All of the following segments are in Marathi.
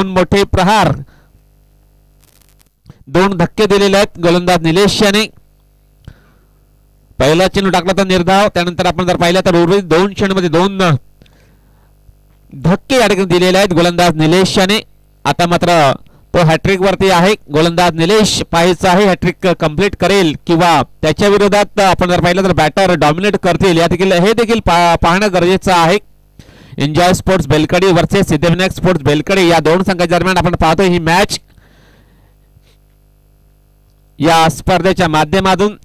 दोन मोठे प्रहार, दोन धक्के दिलेले आहेत गोलंदाज निलेश याने. पहिला चेंडू टाकला तर निर्धाव, त्यानंतर आपण जर पाहिलं तर उर्वरित दोन चेंडूमध्ये दोन धक्के या ठिकाणी दिलेले आहेत गोलंदाज निलेश याने. आता मात्र तो हॅट्रिक वरती आहे गोलंदाज निलेश. पाहायचं आहे हॅट्रिक कंप्लीट करेल किंवा त्याच्या विरोधात आपण जर पाहिलं तर बॅटर डॉमिनेट करतील, हे देखील पाहणं गरजेचं आहे. Enjoy Sports Belkadi versus Siddhivinayak Sports Belkadi या दोन संघाच्या दरम्यान आपण पाहतोय ही मॅच. या स्पर्धेच्या माध्यमातून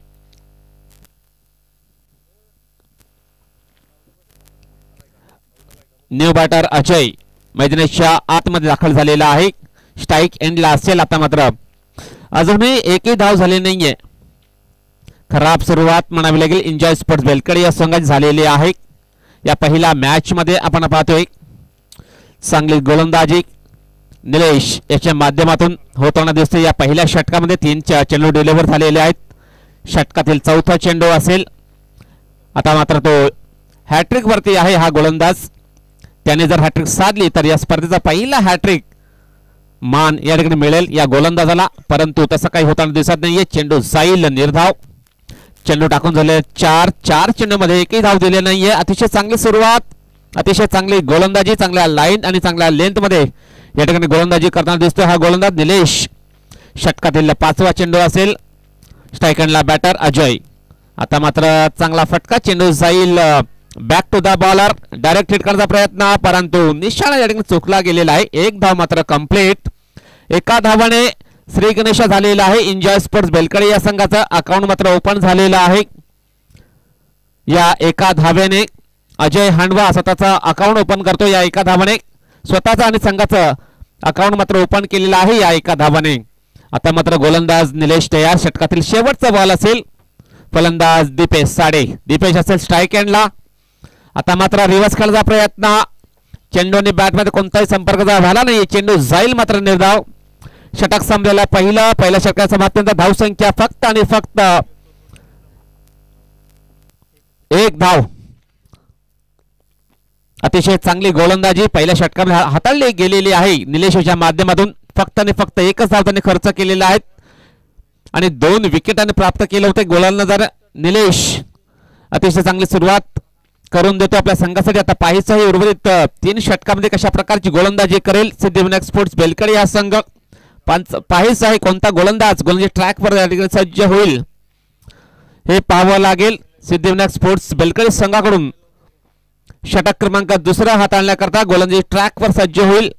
न्यू बॅटर अजय मैदानाच्या आतमध्ये दाखल झालेला आहे. स्ट्राइक एंडला असेल. आता मात्र अजूनही एकही धाव झाली नाहीये. खराब सुरुवात म्हणावी लागेल एन्जॉय स्पोर्ट्स बेलकडी या संघाची झालेली आहे. या पहिल्या मॅच मध्ये आपण पाहतोय चांगली गोलंदाजी निलेश याच्या माध्यमातून होताना दिसते. या पहिल्या षटकामध्ये 3 चेंडू डिलिव्हर झालेले आहेत. षटकातील चौथा चेंडू असेल. आता मात्र तो हॅट्रिक वरती आहे हा गोलंदाज. त्याने जर हॅट्रिक साधली तर या स्पर्धेचा पहिला हॅट्रिक मान या ठिकाणी मिळेल या गोलंदाजाला, परंतु तसं काही होताना दिसत नाहीये. चेंडू जाईल निर्धाव. चेंडू टाकून झाले 4 चेंडूमध्ये एकही धाव दिले नाहीये. अतिशय चांगली सुरुवात, अतिशय चांगली गोलंदाजी, चांगल्या लाईन आणि चांगल्या लेंथ मध्ये या ठिकाणी गोलंदाजी करताना दिसतोय हा गोलंदाज निलेश. षटकातील 5वा चेंडू असेल. स्ट्राइक एंडला बॅटर अजय. आता मात्र चांगला फटका, चेंडू जाईल back to the bowler. Direct hit करण्याचा प्रयत्न, परंतु निशाणा या ठिकाणी चुकला गेलेला आहे. एक धाव मात्र कंप्लीट. एका धावाने श्री गणेश झालेला आहे. एन्जॉय स्पोर्ट्स बेलकडी या संघाचं अकाउंट मात्र ओपन झालेलं आहे. या एका धावेने अजय हांडवा स्वतःचा अकाउंट ओपन करतो. या एका धावाने स्वतःचा आणि संघाचं अकाउंट मात्र ओपन केलेलं आहे या एका धावाने. आता मात्र गोलंदाज निलेश तयार. षटकातील शेवटचा बॉल असेल. फलंदाज दीपेश साडे. दीपेश असेल स्ट्राइक एंडला. आता मात्र रिव्हर्स खेळायचा प्रयत्न. चेंडू आणि बॅटमध्ये कोणताही संपर्क झाला नाही. चेंडू जाईल मात्र निर्धाव. षटक संपलेला पहिल्या षटकाच्या समाप्तीनंतर धावसंख्या फक्त आणि फक्त 1 धाव. अतिशय चांगली गोलंदाजी पहिल्या षटकामध्ये हाताळली गेलेली आहे निलेशच्या माध्यमातून. फक्त आणि फक्त 1च धाव त्यांनी खर्च केलेला आहे आणि 2 विकेटांनी प्राप्त केले होते गोलंदाज निलेश. अतिशय चांगली सुरुवात करून देतो आपल्या संघासाठी. आता पाहायचं आहे उर्वरित 3 षटकामध्ये कशा प्रकारची गोलंदाजी करेल सिद्धिविनायक स्पोर्ट्स बेलकडी हा संघ. पाहायचं आहे कोणता गोलंदाज ट्रॅकवर सज्ज होईल हे पाहावं लागेल. सिद्धिविनायक स्पोर्ट्स बेलकडी संघाकडून षटक क्रमांक 2 हाताळण्याकरता गोलंदाजी ट्रॅकवर सज्ज होईल.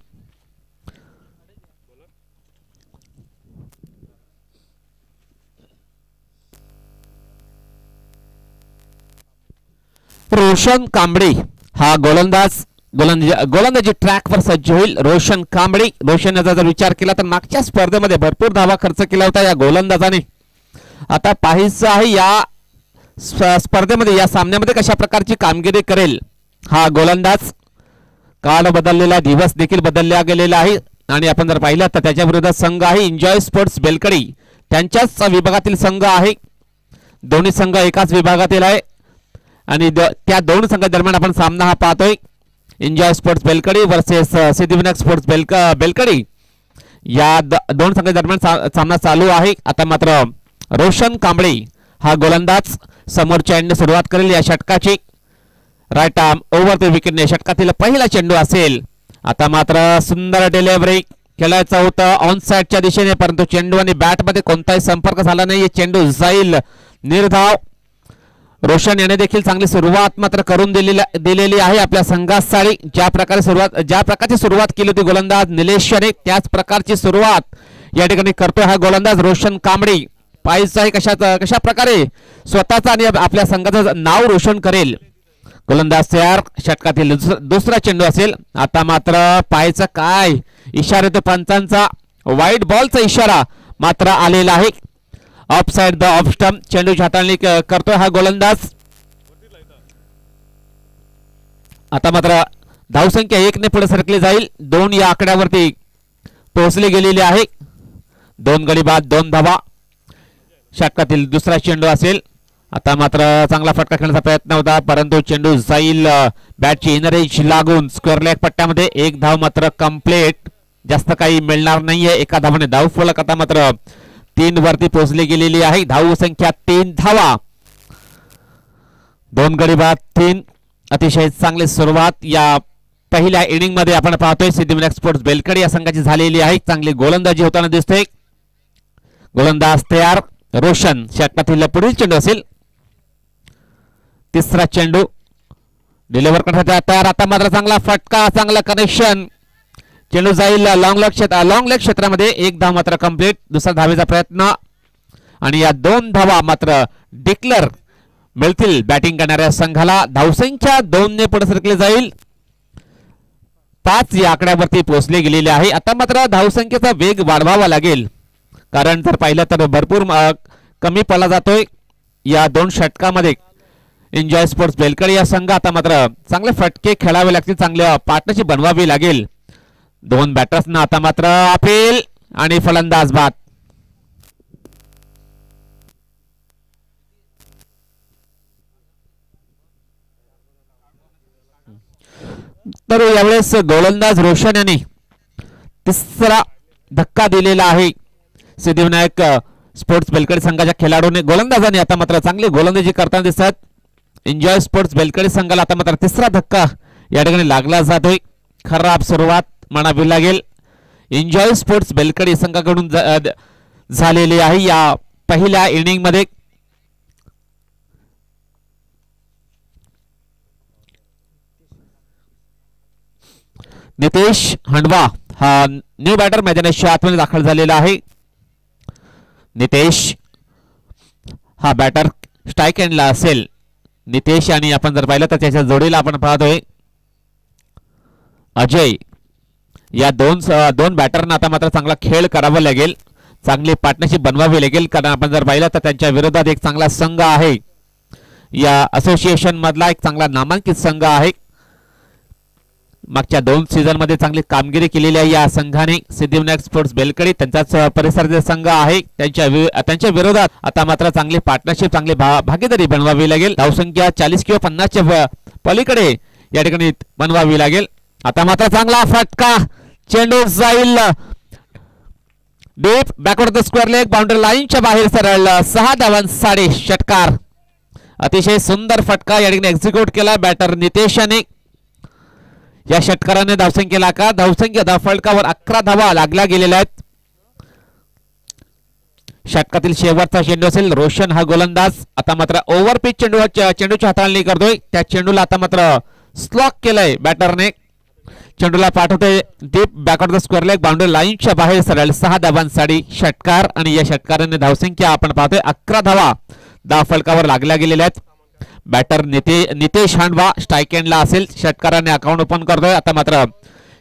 रोशन कांबळे हा गोलंदाजी ट्रॅकवर सज्ज होईल. रोशन कांबळे. रोशनचा जर विचार केला तर मागच्या स्पर्धेमध्ये भरपूर धावा खर्च केला होता या गोलंदाजाने. आता पाहायचं आहे या स्पर्धेमध्ये या सामन्यामध्ये कशा प्रकारची कामगिरी करेल हा गोलंदाज. काळ बदललेला, दिवस देखील बदलला गेलेला आहे आणि आपण जर पाहिलं तर त्याच्या विरोधात संघ आहे एन्जॉय स्पोर्ट्स बेलकडी. त्यांच्याच विभागातील संघ आहे. दोन्ही संघ एकाच विभागातील आहे आणि त्या दोन संघादरम्यान आपण सामना हा पाहतोय. Enjoy Sports Belkadi versus Siddhivinayak Sports Belkadi या दोन संघादरम्यान सामना चालू आहे. आता मात्र रोशन कांबळे हा गोलंदाज समोरच्या एंडने सुरुवात करेल या षटकाची. राईट आर्म ओव्हर द विकेटने षटकातील पहिला चेंडू असेल. आता मात्र सुंदर डिलिव्हरी खेळायचं होतं ऑन साइडच्या दिशेने, परंतु चेंडू आणि बॅटमध्ये कोणताही संपर्क झाला नाही. चेंडू जाईल निर्धाव. रोशन याने देखील चांगली सुरुवात मात्र करून दिलेली आहे आपल्या संघासाठी. ज्या प्रकारची सुरुवात केली होती गोलंदाज निलेश याने त्याच प्रकारची सुरुवात या ठिकाणी करतोय हा गोलंदाज रोशन कांबळे. पाहायचं आहे कशा प्रकारे स्वतःचा आणि आपल्या संघाचं नाव रोशन करेल गोलंदाज तयार. षटकातील 2रा चेंडू असेल. आता मात्र पाहायचं काय इशारा येतो पंचांचा. वाईट बॉलचा इशारा मात्र आलेला आहे. Off side the off stump. चेंडूची हाताळणी करतोय हा गोलंदाज. आता मात्र धावसंख्या 1 ने पुढे सरकली जाईल. 2 या आकड्यावरती पोहोचली गेलेली आहे. 2 गडी बाद 2 धावा. षटकातील 2रा चेंडू असेल. आता मात्र चांगला फटका खेळण्याचा प्रयत्न होता, परंतु चेंडू जाईल बॅटची इनर एज लागून स्क्वेअर लेग पट्ट्यामध्ये. 1 धाव मात्र कंप्लीट. जास्त काही मिळणार नाहीये. एका धावाने धाव फलक आता मात्र 3 वरती पोहोचली गेलेली आहे. धाव संख्या 3 धावा, 2 गडी बाद 3. अतिशय चांगली सुरुवात या पहिल्या इनिंग मध्ये आपण पाहतोय सिद्धिविनायक स्पोर्ट्स बेलकडे या संघाची झालेली आहे. चांगली गोलंदाजी होताना दिसते. गोलंदाज तयार. रोशन षटकातील पुढील चेंडू असेल. तिसरा चेंडू डिलिव्हर करण्याचा तयार. आता मात्र चांगला फटका, चांगला कनेक्शन. चेंडू जाईल लॉंग लेग क्षेत्रामध्ये. 1 धाव मात्र कंप्लीट. दुसरा धावेचा प्रयत्न आणि या 2 धावा मात्र डिक्लेअर मिळतील बॅटिंग करणाऱ्या संघाला. धावसंख्या 2 ने पुढे सरकले जाईल. 5 या आकड्यावरती पोहोचले गेलेले आहे. आता मात्र धावसंख्येचा वेग वाढवावा लागेल, कारण जर पाहिलं तर भरपूर कमी पडला जातोय या 2 षटकामध्ये. एन्जॉय स्पोर्ट्स बेलकडे या संघ आता मात्र चांगले फटके खेळावे लागतील, चांगल्या पार्टनरशिप बनवावी लागेल. 2 बॅटर्सना आता मात्र अपील आणि फलंदाज बाद. तर यावेळेस गोलंदाज रोशन यांनी तिसरा धक्का दिलेला आहे. सिद्धिविनायक स्पोर्ट्स बेलकडे संघाच्या खेळाडूने गोलंदाजाने आता मात्र चांगली गोलंदाजी करताना दिसत. एन्जॉय स्पोर्ट्स बेलकडे संघाला आता मात्र तिसरा धक्का या ठिकाणी लागला जातोय. खराब सुरुवात म्हणावी लागेल एन्जॉय स्पोर्ट्स बेलकडे संघाकडून झालेली आहे या पहिल्या इनिंग मध्ये. नितेश हंडवा हा न्यू बॅटर मैदानाच्या आतमध्ये दाखल झालेला आहे. नितेश हा बॅटर स्ट्राइक एंडला असेल. नितेश आणि आपण जर पाहिलं तर त्याच्या जोडीला आपण पाहतोय अजय. या दोन बॅटरना आता मात्र चांगला खेळ करावा लागेल, चांगली पार्टनरशिप बनवावी लागेल, कारण आपण जर पाहिलं तर त्यांच्या विरोधात एक चांगला संघ आहे. या असोसिएशन मधला एक चांगला नामांकित संघ आहे. मागच्या 2 सीझन मध्ये चांगली कामगिरी केलेली आहे या संघाने. सिद्धिविनायक स्पोर्ट्स बेलकडे त्यांचाच परिसरातील संघ आहे. त्यांच्या विरोधात आता मात्र चांगली पार्टनरशिप, चांगली भागीदारी बनवावी लागेल. धावसंख्या 40 किंवा 50च्या पलीकडे या ठिकाणी बनवावी लागेल. आता मात्र चांगला फटका. चेंडू जाईल deep backward the square leg, boundary लाईनच्या बाहेर सरळ. 6 धावांसाठी षटकार. अतिशय सुंदर फटका या ठिकाणी एक्झिक्यूट केला बॅटर नितेशाने. या षटकाराने धावसंख्येला का धावसंख्या धावफलकावर 11 धावा लागल्या गेलेल्या आहेत. षटकातील शेवटचा चेंडू असेल. रोशन हा गोलंदाज आता मात्र ओव्हरपिच चेंडूची हाताळणी करतोय. त्या चेंडूला आता मात्र स्लॉक केलंय बॅटरने. चेंडूला पाठवतोय deep backward the square leg, boundary लाईनच्या बाहेर सरळ. 6 धावांसाठी षटकार आणि या षटकाराने धावसंख्या आपण पाहतोय 11 धावा धावफलकावर लागल्या गेलेल्या आहेत. बॅटर नितेश हांडवा स्ट्राइक एंडला असेल. षटकाराने अकाउंट ओपन करतोय. आता मात्र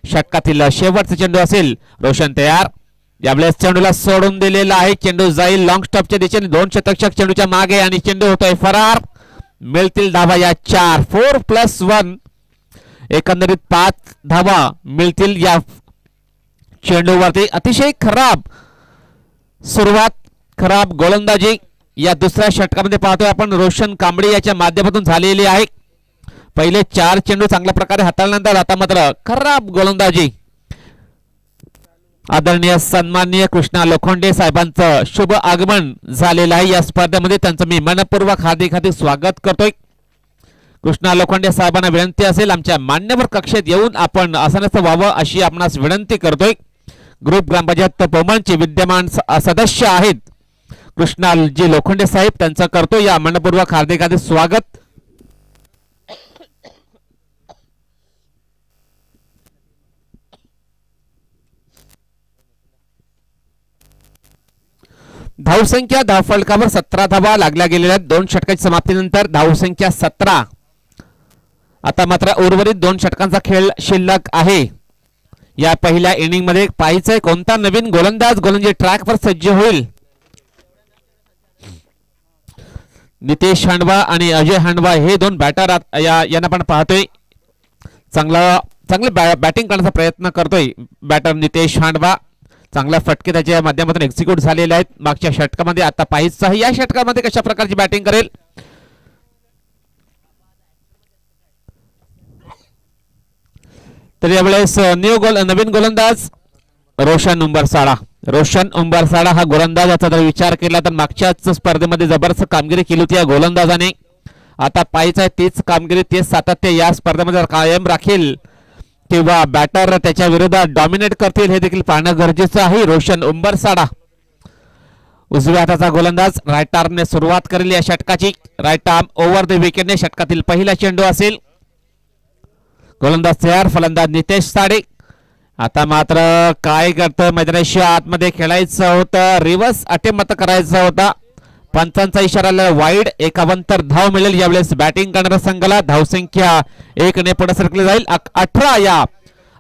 षटकातील शेवटचा चेंडू असेल. रोशन तयार. यावेळेस चेंडूला सोडून दिलेला आहे. चेंडू जाईल लॉंग स्टॉपच्या दिशेने. 2 शतरक्षक चेंडूच्या मागे आणि चेंडू होतोय फरार. मिळतील धावा या 4. 4+1 एकंदरीत 5 धावा मिळतील या चेंडूवरती. अतिशय खराब सुरुवात, खराब गोलंदाजी या दुसऱ्या षटकामध्ये पाहतोय आपण. रोशन कांबळे याच्या माध्यमातून झालेली आहे. पहिले 4 चेंडू चांगल्या प्रकारे हाताळल्यानंतर आता मात्र खराब गोलंदाजी. आदरणीय सन्माननीय कृष्णा लोखंडे साहेबांचं शुभ आगमन झालेलं आहे या स्पर्धेमध्ये. त्यांचं मी मनपूर्वक हार्दिक स्वागत करतोय. कृष्णा लोखंडे साहेबांना विनंती असेल आमच्या मान्यवर कक्षेत येऊन आपण आसनस्थ व्हावं अशी आपणास विनंती करतोय. ग्रुप ग्रामपंचायत पोमनचे विद्यमान सदस्य आहेत कृष्णाजी लोखंडे साहेब, त्यांचं करतो या मनपूर्वक हार्दिक स्वागत. धावसंख्या धावफलकावर 17 धावा लागल्या गेलेल्या 2 षटकांच्या समाप्तीनंतर. धावसंख्या 17. आता मात्र उर्वरित 2 षटकांचा खेळ शिल्लक आहे. या पहिल्या इनिंग मध्ये पाहायचंय कोणता नवीन गोलंदाजी ट्रॅकवर सज्ज होईल. नितेश हांडवा आणि अजय हांडवा हे 2 बॅटर यांना पण पाहतोय. चांगले बॅटिंग करण्याचा प्रयत्न करतोय बॅटर नितेश हांडवा. चांगला फटके त्याच्या माध्यमातून एक्झिक्यूट झालेले आहेत मागच्या षटकामध्ये. आता पाहायचं या षटकामध्ये कशा प्रकारची बॅटिंग करेल. तर यावेळेस नवीन गोलंदाज रोशन उंबरसाडा. रोशन उंबरसाडा हा गोलंदाज, याचा जर विचार केला तर मागच्याच स्पर्धेमध्ये जबरदस्त कामगिरी केली होती या गोलंदाजाने. आता पाहायचं आहे तीच कामगिरी, तेच सातत्य या स्पर्धेमध्ये कायम राखील किंवा बॅटर त्याच्या विरोधात डॉमिनेट करतील हे देखील पाहणं गरजेचं आहे. रोशन उंबरसाडा उजव्या हाताचा गोलंदाज, राईट आर्मने सुरुवात करेल या षटकाची. राईट आर्म ओव्हर द विकेटने षटकातील पहिला चेंडू असेल. गोलंदाज तयार, फलंदाज नितेश साडे. आता मात्र काय करतं, मैदानाच्या आतमध्ये खेळायचं होतं, रिव्हर्स अटेम्प्ट करायचा होता. पंचांचा इशारा वाईड, 51 धाव मिळेल यावेळेस बॅटिंग करणाऱ्या संघाला. धावसंख्या 1 ने पुढे सरकली जाईल. 18 या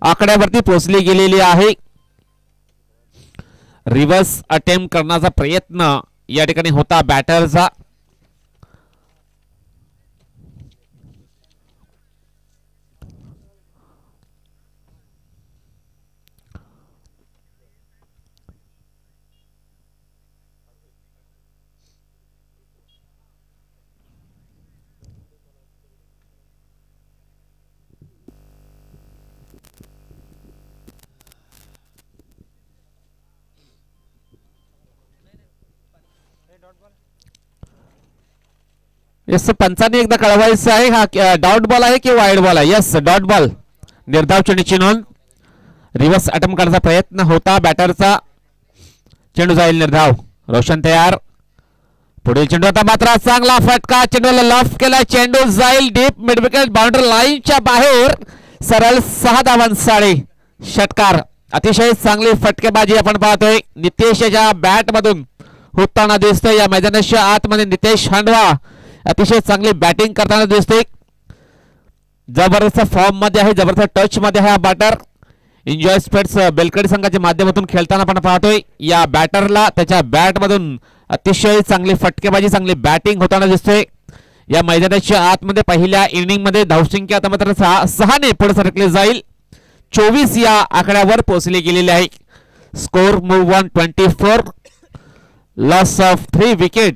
आकड्यावरती पोहोचली गेलेली आहे. रिव्हर्स अटेम्प्ट करण्याचा प्रयत्न या ठिकाणी होता बॅटरचा. यस, पंचांनी एकदा कळवायचं आहे हा डॉट बॉल आहे की वाईड बॉल आहे. Yes, dot ball. निर्धाव चेंडूची नोंद. रिव्हर्स अटेम्प्ट करण्याचा प्रयत्न होता बॅटरचा. चेंडू जाईल निर्धाव. रोशन तयार. पुढील चेंडू आता मात्र चांगला फटका, चेंडूला लॉफ्ट केला, चेंडू जाईल डीप मिड विकेट बाउंड्री लाईनच्या बाहेर. सरळ 6 धावांसाठी षटकार. अतिशय चांगली फटकेबाजी आपण पाहतोय नितेशच्या बॅट मधून होताना दिसतोय. या मैदानाच्या आतमध्ये नितेश हांडवा अतिशय चांगली बॅटिंग करताना दिसते. जबरदस्त फॉर्म मध्ये आहे, जबरदस्त टच मध्ये आहे हा बॅटर. एन्जॉय स्पोर्ट्स बेलकडी संघाच्या माध्यमातून खेळताना आपण पाहतोय या बॅटरला त्याच्या बॅट मधून अतिशय चांगली फटकेबाजी, चांगली बॅटिंग होताना दिसतोय. या मैदानाच्या आतमध्ये पहिल्या इनिंग मध्ये धावसंख्या आता मात्र 6 ने पुढे सरकले जाईल. 24 या आकड्यावर पोहोचली गेलेली आहे. Score move on 24, loss of 3 wicket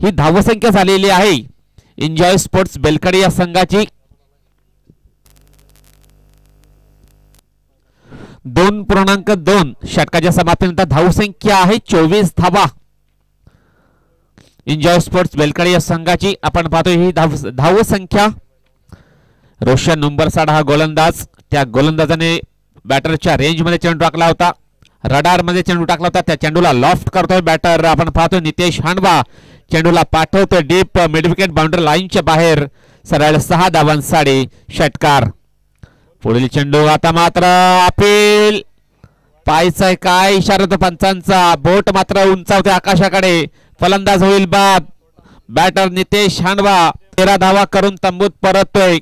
ही धावसंख्या झालेली आहे एन्जॉय स्पोर्ट्स बेलकडी या संघाची. 2.2 षटकाच्या समाप्तीनंतर धावसंख्या आहे 24 धावा एन्जॉय स्पोर्ट्स बेलकडी या संघाची. आपण पाहतोय ही धावसंख्या. रोशन उंबरसाडा हा गोलंदाज, त्या गोलंदाजाने बॅटरच्या रेंज मध्ये चेंडू टाकला होता, रडार मध्ये चेंडू टाकला होता. त्या चेंडूला लॉफ्ट करतोय बॅटर. आपण पाहतोय नितेश हांडवा चेंडूला पाठवतोय डीप मिड विकेट बाउंड्री लाईनच्या बाहेर. सरळ 6 धावांसाठी षटकार. पुढील चेंडू आता मात्र अपील. पायचा काय इशारा तो पंचांचा. बोट मात्र उंचावते आकाशाकडे. फलंदाज होईल बाद. बॅटर नितेश हांडवा 13 धावा करून तंबूत परततोय.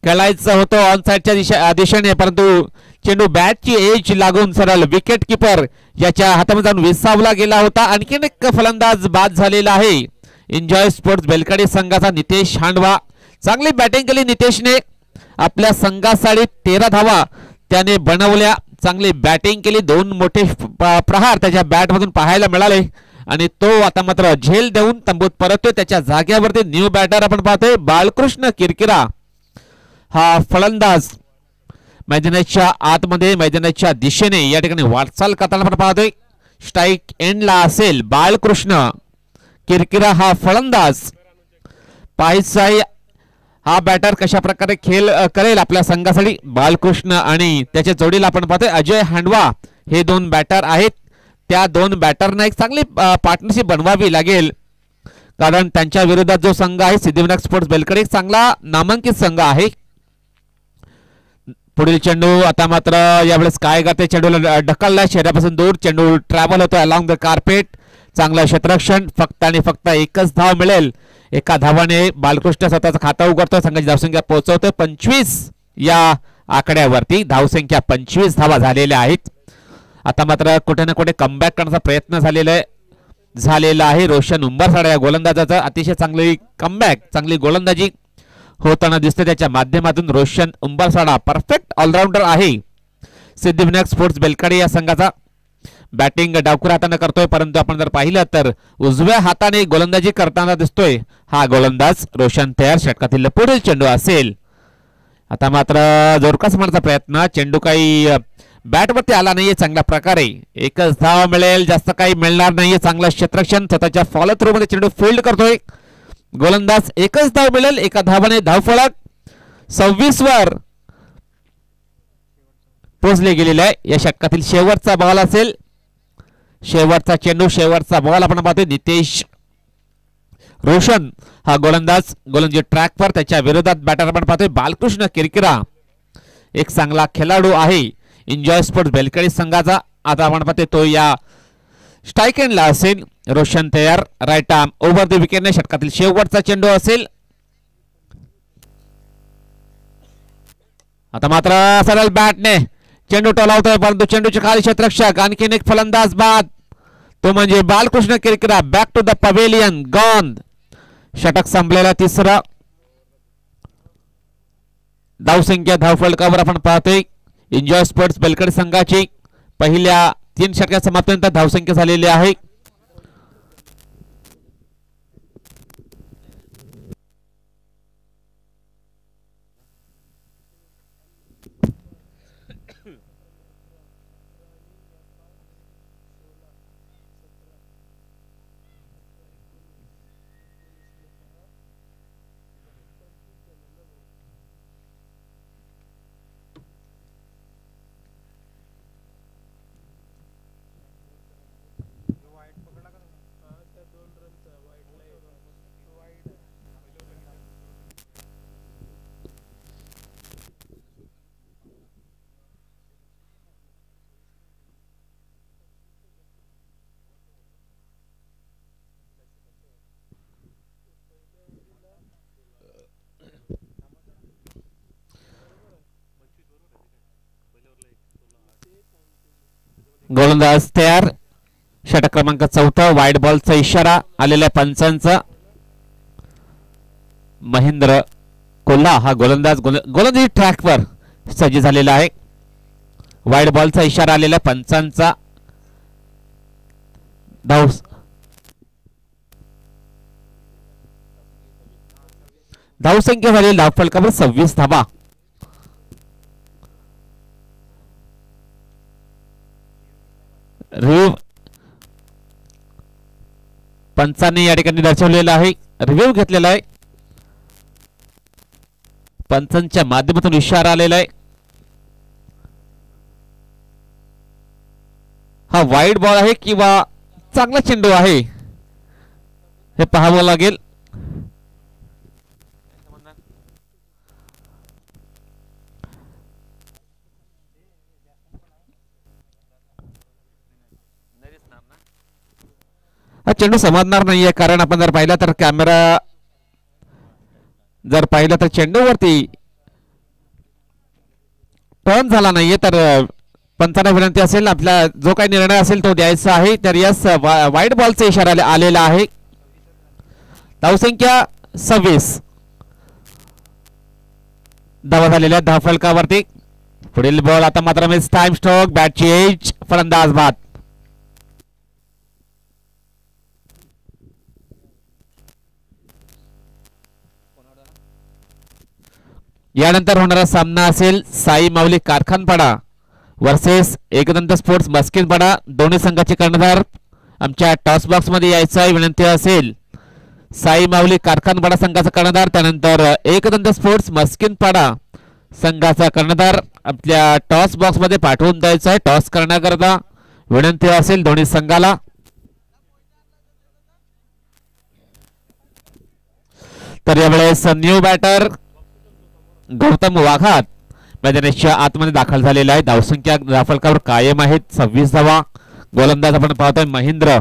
खेळायचं होतं ऑन साइडच्या दिशेने, परंतु चेंडू बॅटची एज लागून सरळ विकेट किपर याच्या हातामध्ये जाऊन विसावला गेला होता. आणखीन एक फलंदाज बाद झालेला आहे एन्जॉय स्पोर्ट्स बेलकडी संघाचा नितेश हांडवा. चांगली बॅटिंग केली नितेशने. आपल्या संघासाठी 13 धावा त्याने बनवल्या. चांगली बॅटिंग केली. 2 मोठे प्रहार त्याच्या बॅट मधून पाहायला मिळाले आणि तो आता मात्र झेल देऊन तंबूत परततोय. त्याच्या जागेवरती न्यू बॅटर आपण पाहतोय बाळकृष्ण किरकिरा हा फलंदाज मैदानाच्या आतमध्ये मैदानाच्या दिशेने या ठिकाणी वाटचाल करताना आपण पाहतोय. स्ट्राइक एंडला असेल बाळकृष्ण किरकिरा हा फलंदाज. पाहायचा हा बॅटर कशा प्रकारे खेळ करेल आपल्या संघासाठी. बाळकृष्ण आणि त्याच्या जोडीला आपण पाहतोय अजय हांडवा हे 2 बॅटर आहेत. त्या 2 बॅटरना एक चांगली पार्टनरशिप बनवावी लागेल, कारण त्यांच्या विरोधात जो संघ आहे सिद्धिविनायक स्पोर्ट्स बेलकडी एक चांगला नामांकित संघ आहे. पुढील चेंडू आता मात्र यावेळेस काय करते, चेंडूला ढकलला चेहऱ्यापासून दूर. चेंडू ट्रॅव्हल होतो अलॉंग द कार्पेट. चांगलं क्षेत्ररक्षण. फक्त आणि फक्त 1च धाव मिळेल. 1 धावाने बाळकृष्ण स्वतःचं खातं उघडतो. संघाची धावसंख्या पोहोचवतो 25 या आकड्यावरती. धावसंख्या 25 धावा झालेल्या आहेत. आता मात्र कुठे ना कुठे कमबॅक करण्याचा प्रयत्न झालेला आहे रोशन उंबरसाडा या गोलंदाजाचा. अतिशय चांगली कमबॅक, चांगली गोलंदाजी होताना दिसते त्याच्या माध्यमातून. रोशन उंबरसाडा परफेक्ट ऑलराऊंडर आहे सिद्धिविनायक स्पोर्ट्स बेलकडी या संघाचा. बॅटिंग डावखुऱ्या हाताने करतोय, परंतु आपण जर पाहिलं तर उजव्या हाताने गोलंदाजी करताना दिसतोय हा गोलंदाज रोशन तयार. षटकातील पुढील चेंडू असेल. आता मात्र जोरकस मारण्याचा प्रयत्न. चेंडू काही बॅटवरती आला नाहीये चांगल्या प्रकारे. एकच धाव मिळेल, जास्त काही मिळणार नाहीये. चांगलं क्षेत्ररक्षण स्वतःच्या फॉलो थ्रू मध्ये चेंडू फील्ड करतोय गोलंदाज. एकच धाव मिळेल, एका धावाने धावफलक 26 वर पोहोचले गेलेले आहे. या षटकातील शेवटचा बॉल असेल, शेवटचा चेंडू, शेवटचा बॉल आपण पाहतोय. नितेश रोशन हा गोलंदाज, गोलंदाजी ट्रॅकवर. त्याच्या विरोधात बॅटर आपण पाहतोय बालकृष्ण किरकिरा, एक चांगला खेळाडू आहे एन्जॉय स्पोर्ट्स बेलकडी संघाचा. आता आपण पाहतोय तो या स्ट्राईक एंडला असेल. रोशन तयार, राईट आर्म ओव्हर द विकेटने षटकातील शेवटचा चेंडू असेल. आता मात्र सरळ बॅटने चेंडू टोलावतोय, परंतु चेंडूचे खाली क्षेत्ररक्षक. आणखीन एक फलंदाज बाद, तो म्हणजे Balkrishna Kirkira. Back to the pavilion, gone. षटक संपलेला तिसरा. धावसंख्या धावफलकावर आपण पाहतोय एन्जॉय स्पोर्ट्स बेलकडी संघाची पहिल्या 3 षटकात समाप्तीनंतर धावसंख्या झालेली आहे. गोलंदाज तयार, षटक क्रमांक 4. वाईड बॉलचा इशारा आलेल्या पंचांचा. महेंद्र कोल्हा हा गोलंदाज गोलंदाजी ट्रॅकवर सज्ज झालेला आहे. वाईड बॉलचा इशारा आलेल्या पंचांचा. धावसंख्या झाली धावफलकावर 26 धावा. रिव्ह्यू पंचांनी या ठिकाणी दर्शवलेला आहे, रिव्ह्यू घेतलेला आहे. पंचांच्या माध्यमातून इशारा आलेला आहे. हा वाईड बॉल आहे किंवा चांगला चेंडू आहे हे पाहावं लागेल. हा चेंडू समजणार नाहीये, कारण आपण जर पाहिला तर कॅमेरा जर पाहिलं तर चेंडूवरती टर्न झाला नाहीये. तर पंचांना विनंती असेल आपला जो काही निर्णय असेल तो द्यायचा आहे. तर यस, वाईड बॉलचा इशारा आलेला आहे. धावसंख्या 26 धावा झालेल्या धावफलकावरती. पुढील बॉल आता मात्र मिस टाइम स्ट्रोक, बॅटची एज, फलंदाज बाद. यानंतर होणारा सामना असेल साई माऊली कारखानपाडा वर्सेस एकदंत स्पोर्ट्स मस्किनपाडा. दोन्ही संघाचे कर्णधार आमच्या टॉस बॉक्स मध्ये यायचा विनंती असेल. साई माऊली कारखानपाडा संघाचा कर्णधार, त्यानंतर एकदंत स्पोर्ट्स मस्किनपाडा संघाचा कर्णधार आपल्या टॉस बॉक्स मध्ये पाठवून द्यायचा आहे. टॉस करण्याकरता विनंती असेल दोन्ही संघाला. तर यावेळेस न्यू बॅटर गौतम वाघात मैदानाच्या आतमध्ये दाखल झालेला आहे. धावसंख्या धावफलकावर कायम आहेत 26 धावा. गोलंदाज आपण पाहतोय महेंद्र,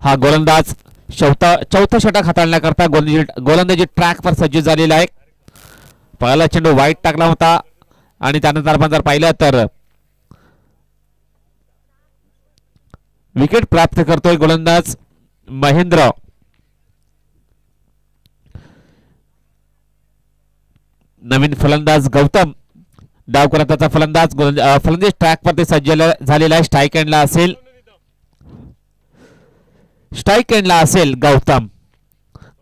हा गोलंदाज चौथा षटक हाताळण्याकरता गोलंदाजी ट्रॅकवर सज्ज झालेला आहे. पहिला चेंडू वाईट टाकला होता आणि त्यानंतर आपण जर पाहिलं तर विकेट प्राप्त करतोय गोलंदाज महेंद्र. नवीन फलंदाज गौतम, डाव करताचा फलंदाज फलंदाज ट्रॅकवरती सज्ज झालेला आहे. स्ट्राईक एंडला असेल, स्ट्राईक एंडला असेल गौतम.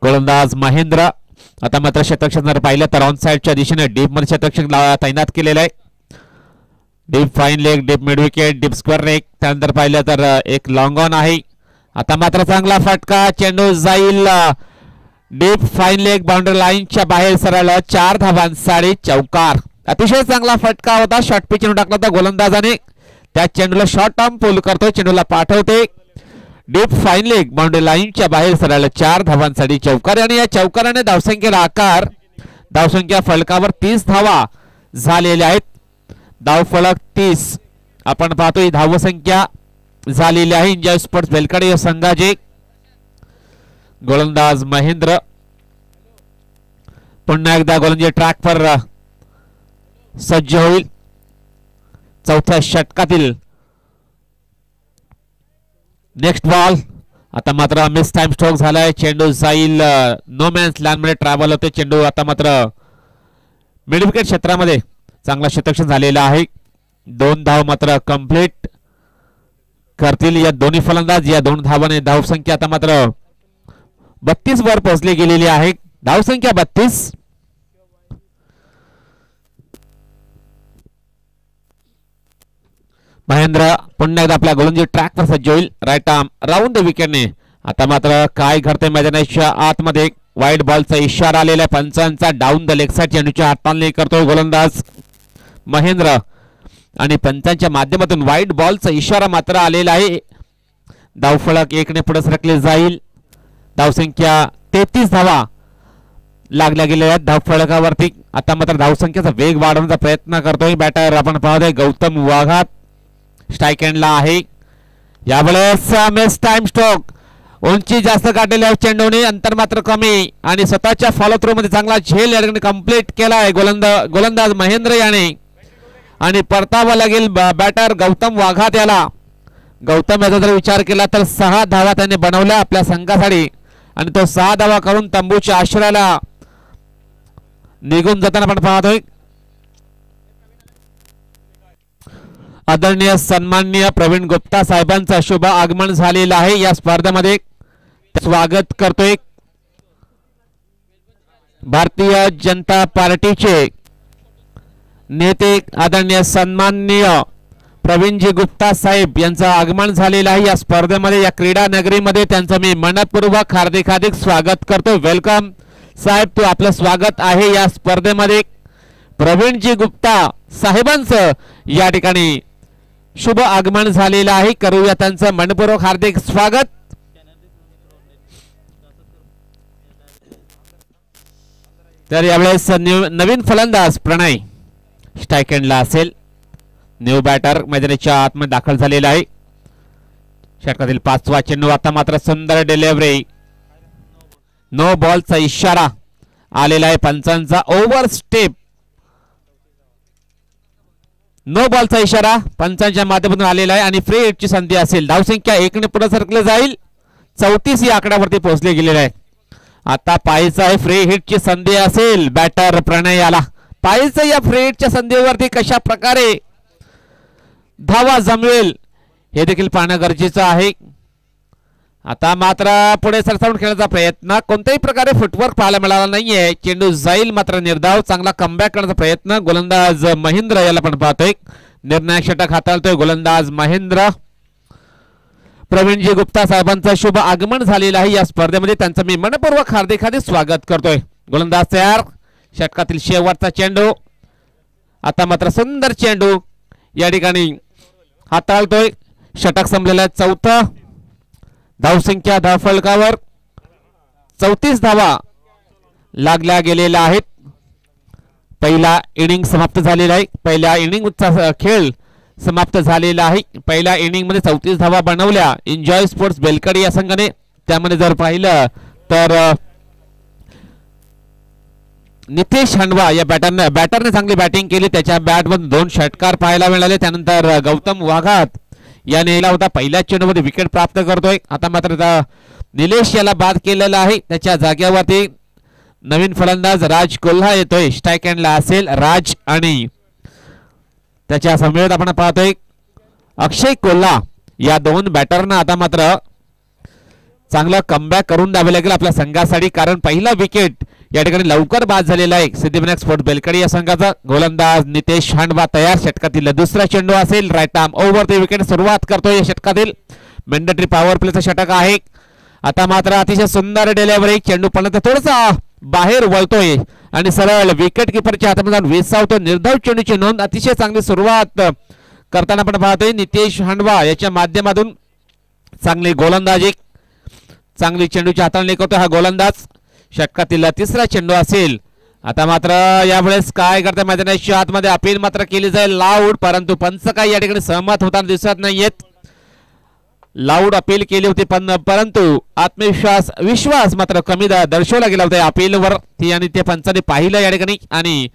गोलंदाज महेंद्र. आता मात्र क्षेत्ररक्षण जर पाहिलं तर ऑन साइडच्या दिशेने डीप मध्ये क्षेत्ररक्षक तैनात केलेला आहे. Deep fine leg, deep mid wicket, deep square leg. त्यानंतर पाहिलं तर एक लॉंग ऑन आहे. आता मात्र चांगला फटका, चेंडू जाईल डीप फाईन लेग, बाउंड्री लाईनच्या बाहेर सरळ 4 धावांसाठी चौकार. अतिशय चांगला फटका होता. शॉर्ट पिच टाकला होता गोलंदाजाने. त्या चेंडूला शॉर्ट आर्म पुल करतोय, चेंडूला पाठवते डीप फाईन लेग, बाउंड्री लाईनच्या बाहेर सरळ 4 धावांसाठी चौकार. आणि या चौकाराने धावसंख्येला आकार, धावसंख्या फलकावर 30 धावा झालेल्या आहेत. धाव फलक 30 आपण पाहतोय. धावसंख्या झालेली आहे एन्जॉय स्पोर्ट्स बेलकडे या संघाचे. गोलंदाज महेंद्र पुन्हा एकदा गोलंदाजी ट्रॅकवर सज्ज होईल. चौथ्या षटकातील नेक्स्ट बॉल. आता मात्र मिस टाइम स्ट्रोक झालाय. चेंडू जाईल नो मॅन्स लँड मध्ये ट्रॅव्हल होते चेंडू. आता मात्र मिड विकेट क्षेत्रामध्ये चांगला शतक्षण झालेला आहे. 2 धाव मात्र कंप्लीट करतील या दोन्ही फलंदाज. या 2 धावाने धावसंख्या आता मात्र 32 वर पोहोचली गेलेली आहे. धावसंख्या 32. महेंद्र पुन्हा एकदा आपल्या गोलंदाजी ट्रॅकवर सज्ज होईल. राईट आर्म राऊंड द विकेटने. आता मात्र काय घडते मैदानाच्या आतमध्ये. वाईड बॉलचा इशारा आलेला पंचांचा. डाऊन द लेग साइड चेंडूच्या हाताने करतोय गोलंदाज महेंद्र. आणि पंचांच्या माध्यमातून वाईड बॉलचा इशारा मात्र आलेला आहे. धावफलक 1 ने पुढे सरकले जाईल. धावसंख्या 33 धावा लागल्या गेलेल्या आहेत धावफलकावरती. आता मात्र धावसंख्येचा वेग वाढवण्याचा प्रयत्न करतोय बॅटर. आपण पाहतोय गौतम वाघात स्ट्राइक एंडला आहे. यावेळेस मिस टाइम स्ट्रोक. उंची जास्त काढलेल्या चेंडूने, अंतर मात्र कमी. आणि स्वतःच्या फॉलो थ्रू मध्ये चांगला झेल या ठिकाणी कंप्लीट केलाय गोलंदाज महेंद्र याने. आणि परतावा लागेल बॅटर गौतम वाघात याला. गौतम याचा जर विचार केला तर 6 धावा त्याने बनवल्या आपल्या संघासाठी. आणि तो 6 धावा करून तंबूच्या आश्रयाला निघून जाताना आपण पाहतोय. आदरणीय सन्माननीय प्रवीण गुप्ता साहेबांचं शुभ आगमन झालेलं आहे या स्पर्धेमध्ये. स्वागत करतोय भारतीय जनता पार्टीचे नेते आदरणीय सन्माननीय प्रवीणजी गुप्ता साहेब यांचं आगमन झालेलं आहे या स्पर्धेमध्ये. या क्रीडा नगरीमध्ये त्यांचं मी मनपूर्वक हार्दिक स्वागत करतो. वेलकम साहेब, तो आपलं स्वागत आहे या स्पर्धेमध्ये. प्रवीणजी गुप्ता साहेबांचं या ठिकाणी शुभ आगमन झालेलं आहे. करूया त्यांचं मनपूर्वक हार्दिक स्वागत. तर यावेळेस नवीन फलंदाज प्रणय स्ट्राइक एंडला असेल. न्यू बॅटर मैदानाच्या आतमध्ये दाखल झालेला आहे. षटकातील 5वा चेंडू. आता मात्र सुंदर डिलिव्हरी. नो बॉलचा इशारा आलेला आहे पंचांचा. Over step. नो बॉलचा इशारा पंचांच्या माध्यमातून आलेला आहे. आणि फ्री हिटची संधी असेल. धावसंख्या 1 ने पुढे सरकले जाईल. 34 या आकड्यावरती पोहोचले गेलेले आहे. आता पाहायचं आहे फ्री हिटची संधी असेल बॅटर प्रणय याला. पाहायचं या फ्री हिटच्या संधीवरती कशा प्रकारे धावा जमवेल हे देखील पाहणं गरजेचं आहे. आता मात्र पुढे सरसावून खेळण्याचा प्रयत्न. कोणत्याही प्रकारे फुटवर्क पाहायला मिळाला नाहीये. चेंडू जाईल मात्र निर्धाव. चांगला कमबॅक करण्याचा प्रयत्न गोलंदाज महेंद्र याला पण पाहतोय. निर्णायक षटक हाताळतोय गोलंदाज महेंद्र. प्रवीणजी गुप्ता साहेबांचं शुभ आगमन झालेलं आहे या स्पर्धेमध्ये. त्यांचं मी मनपूर्वक हार्दिक स्वागत करतोय. गोलंदाज तयार. षटकातील शेवटचा चेंडू. आता मात्र सुंदर चेंडू या ठिकाणी हाताळतोय. षटक संपलेलं 4थं. धावसंख्या धावफलकावर 34 धावा लागल्या गेलेल्या आहेत. पहिला इनिंग समाप्त झालेला आहे. पहिल्या इनिंगचा खेळ समाप्त झालेला आहे. पहिल्या इनिंग मध्ये 34 धावा बनवल्या एन्जॉय स्पोर्ट्स बेलकडे या संघाने. त्यामध्ये जर पाहिलं तर नितेश हंडवा या बॅटरने चांगली बॅटिंग केली. त्याच्या बॅटमधून 2 षटकार पाहायला मिळाले. त्यानंतर गौतम वाघात याने नेला होता. पहिल्या चेंडूमध्ये विकेट प्राप्त करतोय. आता मात्र निलेश याला बाद केलेला आहे. त्याच्या जागेवरती नवीन फलंदाज राज कोल्हा येतोय. स्ट्राइक एंडला असेल राज. आणि त्याच्या समवेत आपण पाहतोय अक्षय कोल्हा. या 2 बॅटरना आता मात्र चांगला कमबॅक करून द्यावे लागेल आपल्या संघासाठी. कारण पहिला विकेट या ठिकाणी लवकर बाद झालेला आहे सिद्धिविनायक स्पोर्ट्स बेलकडी या संघाचा. गोलंदाज नितेश हांडवा तयार. षटकातील दुसरा चेंडू असेल. Right arm over the wicket सुरुवात करतोय या षटकातील. मॅन्डेटरी पॉवर प्लेचं षटक आहे. आता मात्र अतिशय सुंदर डिलिव्हरी. चेंडू पण थोडासा बाहेर वळतोय आणि सरळ विकेट किपरच्या हातामध्ये वेसावतो. निर्धाव चेंडूची नोंद. अतिशय चांगली सुरुवात करताना आपण पाहतोय नितेश हांडवा याच्या माध्यमातून. चांगली गोलंदाजी, चांगली चेंडूची हाताळणी करतो हा गोलंदाज. षटकातील तिसरा चेंडू असेल. आता मात्र यावेळेस काय करते मैदानाच्या आतमध्ये अपील मात्र केली जाईल लाऊड, परंतु पंच काही या ठिकाणी सहमत होताना दिसत नाहीयेत. लाऊड अपील केली होती परंतु विश्वास मात्र कमी दर्शवला गेला होता अपीलवर ती आणि ते पंचाने पाहिलं या ठिकाणी आणि